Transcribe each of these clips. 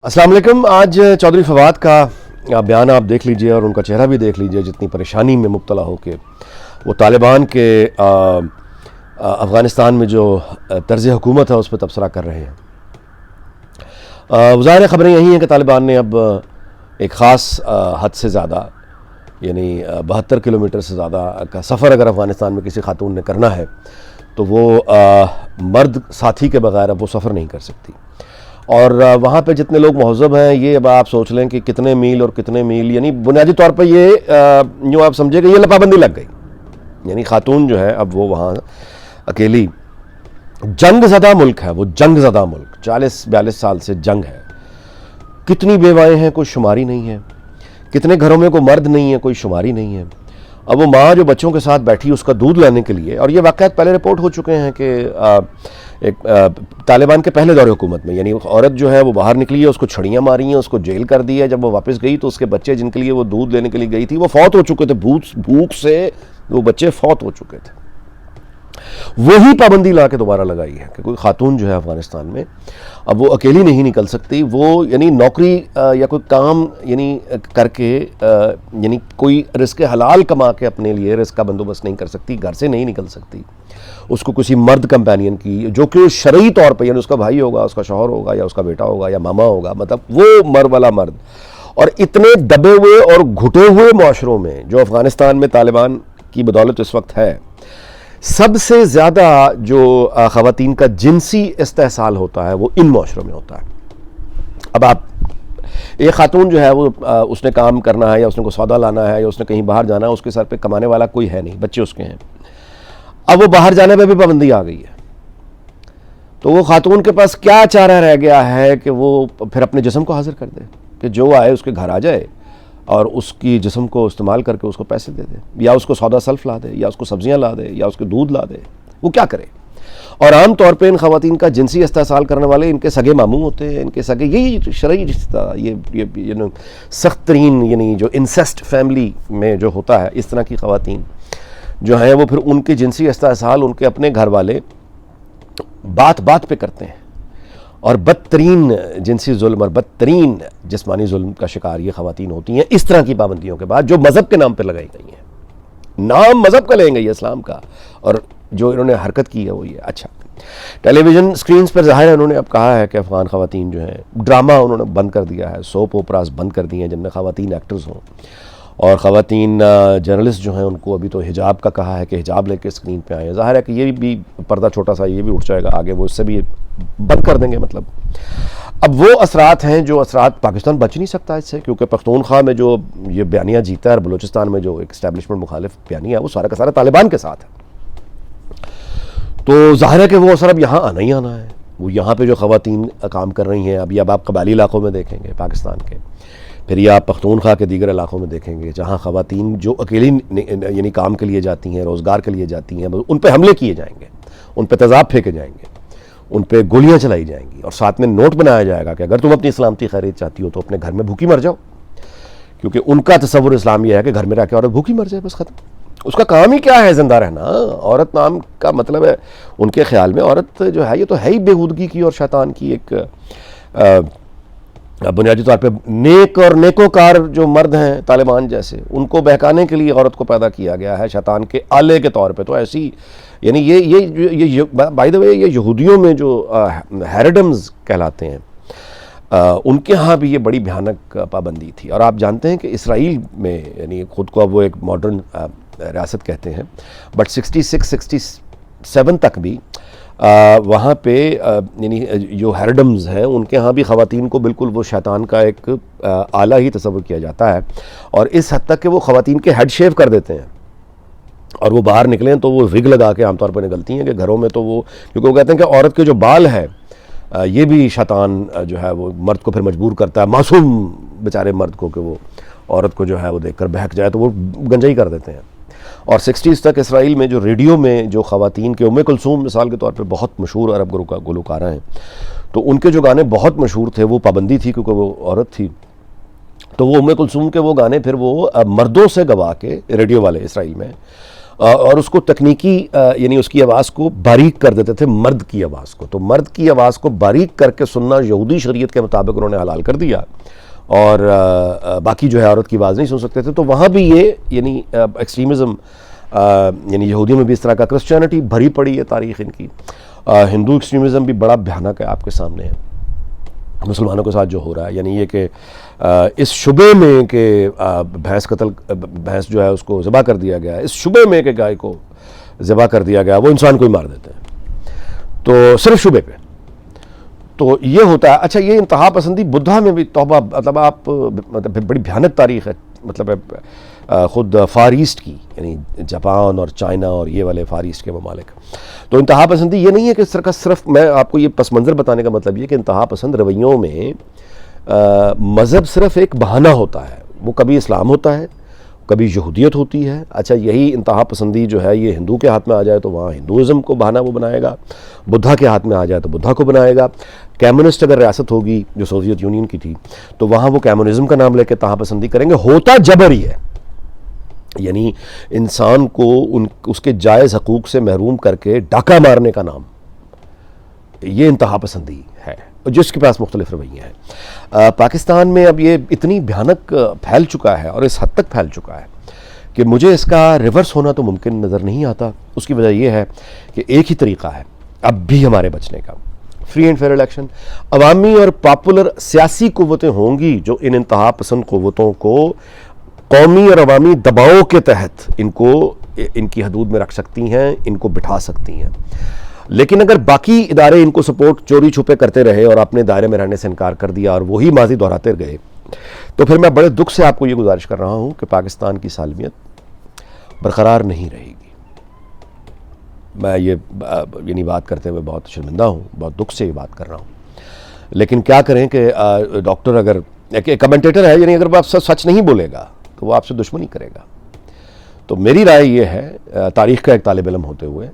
अस्सलाम वालेकुम। आज चौधरी फवाद का बयान आप देख लीजिए और उनका चेहरा भी देख लीजिए, जितनी परेशानी में मुब्तला हो के वो तालिबान के अफ़गानिस्तान में जो तर्ज़ हुकूमत है उस पर तबसरा कर रहे हैं। ज़ाहिर ख़बरें यही हैं कि तालिबान ने अब एक ख़ास हद से ज़्यादा यानी 72 किलोमीटर से ज़्यादा का सफ़र अगर अफ़गानिस्तान में किसी खातून ने करना है तो वो मर्द साथी के बगैर अब वो सफ़र नहीं कर सकती। और वहाँ पे जितने लोग महज़ब हैं, ये अब आप सोच लें कि कितने मील और कितने मील, यानी बुनियादी तौर पे ये यूँ आप समझे कि ये पाबंदी लग गई। यानी खातून जो है अब वो वहाँ अकेली, जंग ज़दा मुल्क है वो, जंग ज़दा मुल्क, 40-42 साल से जंग है। कितनी बेवाएँ हैं कोई शुमारी नहीं है, कितने घरों में कोई मर्द नहीं है कोई शुमारी नहीं है। अब वो माँ जो बच्चों के साथ बैठी उसका दूध लाने के लिए, और ये वाक़यात पहले रिपोर्ट हो चुके हैं कि तालिबान के पहले दौरे हुकूमत में, यानी औरत जो है वो बाहर निकली है, उसको छड़ियाँ मारी हैं, उसको जेल कर दी है। जब वो वापस गई तो उसके बच्चे जिनके लिए वो दूध लेने के लिए गई थी वो फौत हो चुके थे, भूख से वो बच्चे फौत हो चुके थे। वही पाबंदी ला के दोबारा लगाई है कि कोई खातून जो है अफ़गानिस्तान में अब वो अकेली नहीं निकल सकती। वो यानी नौकरी या कोई काम यानी करके यानी कोई रिस्क हलाल कमा के अपने लिए रिस्क का बंदोबस्त नहीं कर सकती, घर से नहीं निकल सकती। उसको किसी मर्द कंपेनियन की, जो कि शरई तौर पर यानी उसका भाई होगा, उसका शौहर होगा, या उसका बेटा होगा, या मामा होगा, मतलब वो मर्द वाला मर्द। और इतने दबे हुए और घुटे हुए माशरों में जो अफ़गानिस्तान में तालिबान की बदौलत इस वक्त है, सबसे ज़्यादा जो ख़वातीन का जिनसी इस्तेहसाल होता है वो इन माशरों में होता है। अब आप एक खातून जो है वो उसने काम करना है, या उसने को सौदा लाना है, या उसने कहीं बाहर जाना है, उसके सर पे कमाने वाला कोई है नहीं, बच्चे उसके हैं। अब वो बाहर जाने पे भी पाबंदी आ गई है, तो वो खातून के पास क्या चारा रह गया है कि वो फिर अपने जिस्म को हाजिर कर दे, कि जो आए उसके घर आ जाए और उसकी जिस्म को इस्तेमाल करके उसको पैसे दे दे, या उसको सौदा सल्फ ला दे, या उसको सब्जियां ला दे, या उसके दूध ला दे। वो क्या करे? और आम तौर पे इन ख़वातीन का जिनसी इस्तेहसाल करने वाले इनके सगे मामू होते हैं, इनके सगे, यही शरई रिश्ता, ये सख्त तरीन यानी जो इंसेस्ट फैमिली में जो होता है, इस तरह की ख़वातीन जो हैं वो फिर उनके जिनसी इस्तेहसाल उनके अपने घर वाले बात बात पे करते हैं, और बदतरीन जिनसी जुल्म और बदतरीन जिस्मानी जुल्म का शिकार ये ख़वातीन होती हैं इस तरह की पाबंदियों के बाद, जो मज़हब के नाम पर लगाई गई हैं। नाम मज़हब का लेंगे ये इस्लाम का, और जो इन्होंने हरकत की है वो ये। अच्छा, टेलीविज़न स्क्रीन पर ज़ाहिर है उन्होंने अब कहा है कि अफ़गान ख़वातीन जो हैं, ड्रामा उन्होंने बंद कर दिया है, सोप ओपरास बंद कर दिए हैं जिनमें ख़वातीन एक्टर्स हों, और ख़वातीन जर्नलिस्ट जो हैं उनको अभी तो हिजाब का कहा है कि हिजाब लेके स्क्रीन पे आए। ज़ाहिर है कि ये भी पर्दा छोटा सा ये भी उठ जाएगा आगे, वो इससे भी बंद कर देंगे। मतलब अब वो असरात हैं जो असरात पाकिस्तान बच नहीं सकता इससे, क्योंकि पख्तूनख्वा में जो ये बयानिया जीता है और बलूचिस्तान में जो एक इस्टेब्लिशमेंट मुखालिफ बयानिया है वो सारा का सारा तालिबान के साथ है। तो ज़ाहिर है कि वो असर अब यहाँ आना ही आना है। वो यहाँ पे जो ख़वातीन काम कर रही हैं अभी, अब आप कबायली इलाकों में देखेंगे पाकिस्तान के, फिर ये आप पख्तूनख्वा के दीगर इलाकों में देखेंगे जहाँ ख़वातीन जो अकेली यानी काम के लिए जाती हैं, रोज़गार के लिए जाती हैं, उन पर हमले किए जाएंगे, उन पर तेज़ाब फेंके जाएंगे, उन पर गोलियाँ चलाई जाएंगी, और साथ में नोट बनाया जाएगा कि अगर तुम अपनी सलामती खैरियत चाहती हो तो अपने घर में भूखी मर जाओ, क्योंकि उनका तस्वुर इस्लाम यह है कि घर में रह के औरत भूखी मर जाए, बस ख़त्म। उसका काम ही क्या है? ज़िंदा रहना। औरत नाम का मतलब है उनके ख्याल में औरत जो है ये तो है ही बेहूदगी की और शैतान की एक बुनियादी तौर पे नेक और नेकोकार जो मर्द हैं तालिबान जैसे, उनको बहकाने के लिए औरत को पैदा किया गया है शैतान के आले के तौर पे। तो ऐसी यानी ये बाय द वे ये यहूदियों में जो हेरेडम्स कहलाते हैं उनके यहाँ भी ये बड़ी भयानक पाबंदी थी। और आप जानते हैं कि इसराइल में यानी ख़ुद को अब वो एक मॉडर्न रियासत कहते हैं, बट 66-67 तक भी वहाँ पे यानी जो हेरेडम्स हैं उनके यहाँ भी ख़वातीन को बिल्कुल वो शैतान का एक आला ही तस्वुर किया जाता है, और इस हद तक कि वो ख़वातीन के हेड शेव कर देते हैं, और वो बाहर निकलें तो वो विग लगा के आमतौर पर निकलती हैं कि घरों में तो वो, क्योंकि वो कहते हैं कि औरत के जो बाल है ये भी शैतान जो है वो मर्द को फिर मजबूर करता है, मासूम बेचारे मर्द को, कि वो औरत को जो है वो देखकर बहक जाए तो वो गंजाई कर देते हैं। और 60s तक इसराइल में जो रेडियो में जो ख़वातीन के, उम्मे कुलसूम मिसाल के तौर पे बहुत मशहूर अरब गुलकारा हैं, तो उनके जो गाने बहुत मशहूर थे, वो पाबंदी थी क्योंकि वो औरत थी, तो वो उम्मे कुलसूम के वो गाने फिर वो मर्दों से गवा के रेडियो वाले इसराइल में और उसको तकनीकी यानी उसकी आवाज़ को बारीक कर देते थे, मर्द की आवाज़ को। तो मर्द की आवाज़ को बारीक करके सुनना यहूदी शरीयत के मुताबिक उन्होंने हलाल कर दिया, और बाकी जो है औरत की आवाज़ नहीं सुन सकते थे। तो वहाँ भी ये यानी एक्सट्रीमिज़म यानी यहूदियों में भी इस तरह का, क्रिश्चियनिटी भरी पड़ी है तारीख़ इनकी। हिंदू एक्सट्रीमिज़म भी बड़ा भयानक है, आपके सामने है मुसलमानों के साथ जो हो रहा है। यानी ये कि इस शुबे में कि भैंस जो है उसको ज़बह कर दिया गया है, इस शुबे में कि गाय को ज़बह कर दिया गया, वो इंसान को ही मार देते हैं, तो सिर्फ शुबे पे। तो ये होता है। अच्छा, ये इंतहा पसंदी बुद्धा में भी तौबा, मतलब आप मतलब बड़ी भयानक तारीख़ है, मतलब ख़ुद फार ईस्ट की, यानी जापान और चाइना और ये वाले फार ईस्ट के ममालिक। तो इंतहा पसंदी ये नहीं है कि सिर्फ मैं आपको ये पस मंज़र बताने का मतलब ये कि इंतहा पसंद रवैयों में मज़हब सिर्फ एक बहाना होता है। वो कभी इस्लाम होता है, कभी यहूदियत होती है। अच्छा, यही इंतहा पसंदी जो है ये हिंदू के हाथ में आ जाए तो वहाँ हिंदुज़म को बहाना वो बनाएगा, बुद्धा के हाथ में आ जाए तो बुद्धा को बनाएगा। कम्युनिस्ट अगर रियासत होगी जो सोवियत यूनियन की थी, तो वहाँ वो कम्युनिज़म का नाम लेकर इंतहा पसंदी करेंगे। होता जबर ही है, यानी इंसान को उसके जायज़ हकूक़ से महरूम करके डाका मारने का नाम, ये इंतहा पसंदी है, जिसके पास मुख्तलिफ रवैये हैं। पाकिस्तान में अब ये इतनी भयानक फैल चुका है और इस हद तक फैल चुका है कि मुझे इसका रिवर्स होना तो मुमकिन नज़र नहीं आता। उसकी वजह यह है कि एक ही तरीक़ा है अब भी हमारे बचने का, फ्री एंड फेयर इलेक्शन। अवामी और पॉपुलर सियासी क़ुव्वतें होंगी जो इन इंतहा पसंद क़ुव्वतों को कौमी और अवामी दबाव के तहत इनकी हदूद में रख सकती हैं, इनको बिठा सकती हैं। लेकिन अगर बाकी इदारे इनको सपोर्ट चोरी छुपे करते रहे और अपने दायरे में रहने से इनकार कर दिया और वही माजी दोहराते गए, तो फिर मैं बड़े दुख से आपको ये गुजारिश कर रहा हूँ कि पाकिस्तान की सालमियत बरकरार नहीं रहेगी। मैं ये यानी बात करते हुए बहुत शर्मिंदा हूँ, बहुत दुख से ये बात कर रहा हूँ। लेकिन क्या करें कि डॉक्टर अगर एक कमेंटेटर है, यानी अगर आप सच नहीं बोलेगा तो वो आपसे दुश्मनी करेगा। तो मेरी राय ये है, तारीख़ का एक तालिब इल्म होते हुए,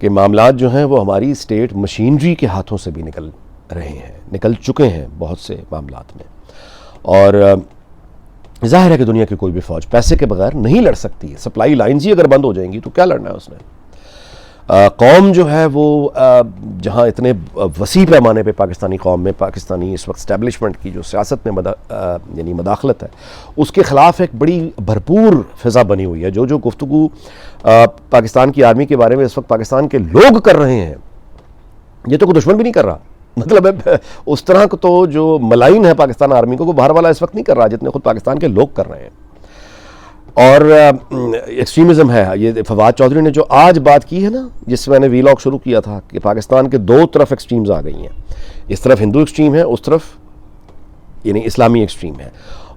कि मामलात जो हैं वो हमारी स्टेट मशीनरी के हाथों से भी निकल रहे हैं, निकल चुके हैं बहुत से मामलात में। और ज़ाहिर है कि दुनिया की कोई भी फ़ौज पैसे के बगैर नहीं लड़ सकती है। सप्लाई लाइन्स ही अगर बंद हो जाएंगी तो क्या लड़ना है उसने। कौम जो है वो जहाँ इतने वसी पैमाने पे पाकिस्तानी कौम में, पाकिस्तानी इस वक्त स्टैब्लिशमेंट की जो सियासत में यानी मदाखलत है, उसके ख़िलाफ़ एक बड़ी भरपूर फ़िज़ा बनी हुई है। जो गुफ्तगू पाकिस्तान की आर्मी के बारे में इस वक्त पाकिस्तान के लोग कर रहे हैं, ये तो कोई दुश्मन भी नहीं कर रहा। मतलब उस तरह को तो जो मलाइन है पाकिस्तान आर्मी को, बाहर वाला इस वक्त नहीं कर रहा जितने खुद पाकिस्तान के लोग कर रहे हैं। और एक्सट्रीमिज़म है। ये फवाद चौधरी ने जो आज बात की है ना, जिसमें मैंने वीलॉग शुरू किया था, कि पाकिस्तान के दो तरफ एक्सट्रीम्स आ गई हैं। इस तरफ हिंदू एक्सट्रीम है, उस तरफ यानी इस्लामी एक्सट्रीम है।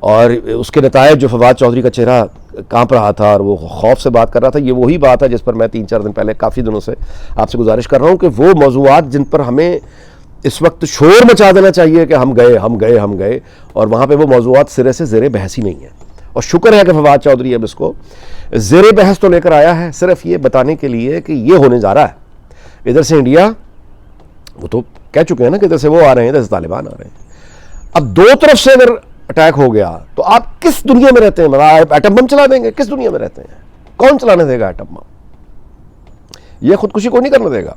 और उसके नतायज जो फवाद चौधरी का चेहरा कांप रहा था और वो खौफ से बात कर रहा था, ये वही बात है जिस पर मैं 3-4 दिन पहले काफ़ी दिनों से आपसे गुजारिश कर रहा हूँ कि वो मौज़ूआत जिन पर हमें इस वक्त शोर मचा देना चाहिए कि हम गए, और वहाँ पर वो मौज़ूआत सिरे से ज़ेरे बहस ही नहीं है। और शुक्र है कि फवाद चौधरी अब इसको ज़ेरे बहस तो लेकर आया है, सिर्फ ये बताने के लिए कि ये होने जा रहा है। इधर से इंडिया, वो तो कह चुके हैं ना कि इधर से वो आ रहे हैं, इधर से तालिबान आ रहे हैं। अब दो तरफ से अगर अटैक हो गया तो आप किस दुनिया में रहते हैं? मतलब एटम बम चला देंगे? किस दुनिया में रहते हैं? कौन चलाने देगा एटम बम? ये खुदकुशी को नहीं करने देगा।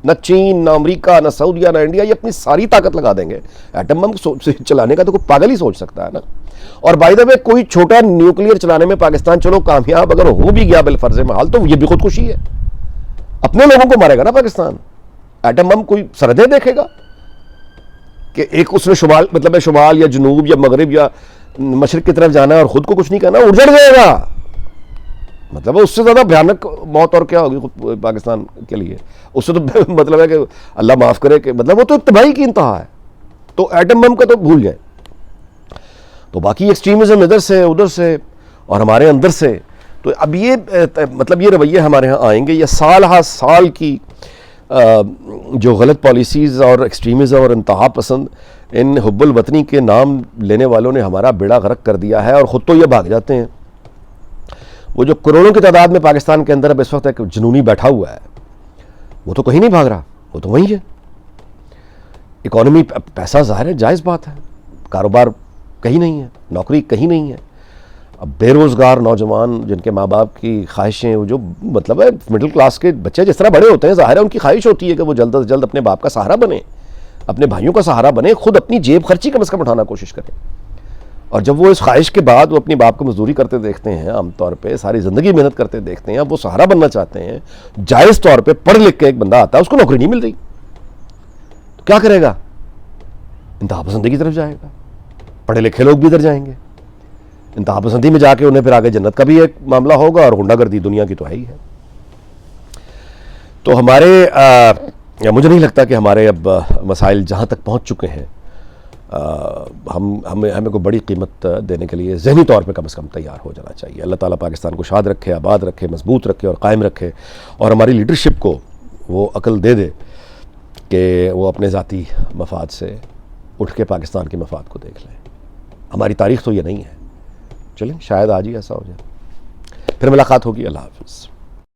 न चीन, न अमेरिका, न सऊदिया, न इंडिया, ये अपनी सारी ताकत लगा देंगे एटम बम चलाने का। तो कोई पागल ही सोच सकता है ना। और बाय द वे, कोई छोटा न्यूक्लियर चलाने में पाकिस्तान चलो कामयाब अगर हो भी गया बिलफर्ज महाल, तो ये भी खुदकुशी है। अपने लोगों को मारेगा ना पाकिस्तान। एटम बम कोई सरहदें देखेगा कि एक उसने शुमाल, मतलब शुमाल या जनूब या मगरिब या मशरिक की तरफ जाना है और खुद को कुछ नहीं करना, उजड़ जाएगा। मतलब उससे ज़्यादा भयानक मौत और क्या होगी पाकिस्तान के लिए? उससे तो मतलब है कि अल्लाह माफ़ करे कि मतलब वो तो तबाही की इंतहा है। तो एटम बम का तो भूल जाए। तो बाकी एक्सट्रीमिज़म इधर से उधर से और हमारे अंदर से, तो अब ये मतलब ये रवैये हमारे यहाँ आएंगे। या साल हा साल की जो गलत पॉलिसीज़ और एक्सट्रीमिज़म और इंतहा पसंद, इन हुब्बुल वतनी के नाम लेने वालों ने हमारा बेड़ा गर्क कर दिया है। और ख़ुद तो ये भाग जाते हैं। वो जो करोड़ों की तादाद में पाकिस्तान के अंदर अब इस वक्त एक जुनूनी बैठा हुआ है, वो तो कहीं नहीं भाग रहा, वो तो वहीं है। इकॉनमी, पैसा ज़ाहिर है जायज़ बात है, कारोबार कहीं नहीं है, नौकरी कहीं नहीं है, अब बेरोज़गार नौजवान जिनके माँ बाप की ख्वाहिशें, वो जो मतलब है मिडिल क्लास के बच्चे जिस तरह बड़े होते हैं, ज़ाहिर है उनकी ख्वाहिश होती है कि वो जल्द से जल्द अपने बाप का सहारा बने, अपने भाइयों का सहारा बने, खुद अपनी जेब खर्ची कम से कम उठाना कोशिश करें। और जब वो इस ख्वाहिश के बाद वो अपनी बाप को मजदूरी करते देखते हैं, आमतौर पे सारी ज़िंदगी मेहनत करते देखते हैं, अब वो सहारा बनना चाहते हैं, जायज़ तौर पे पढ़ लिख के एक बंदा आता है, उसको नौकरी नहीं मिल रही, तो क्या करेगा? इंतहा पसंदी की तरफ जाएगा। पढ़े लिखे लोग भी इधर जाएंगे, इंतहा पसंदी में जाके उन्हें फिर आगे जन्नत का भी एक मामला होगा, और गुंडागर्दी दुनिया की तो है ही है। तो हमारे मुझे नहीं लगता कि हमारे अब मसाइल जहाँ तक पहुँच चुके हैं, हमें को बड़ी कीमत देने के लिए ज़हनी तौर पे कम से कम तैयार हो जाना चाहिए। अल्लाह ताला पाकिस्तान को शाद रखे, आबाद रखे, मजबूत रखे और कायम रखे, और हमारी लीडरशिप को वो अकल दे दे कि वो अपने ज़ाती मफाद से उठ के पाकिस्तान के मफाद को देख लें। हमारी तारीख़ तो ये नहीं है। चलें, शायद आज ही ऐसा हो जाए। फिर मुलाकात होगी। अल्लाह हाफ़िज़।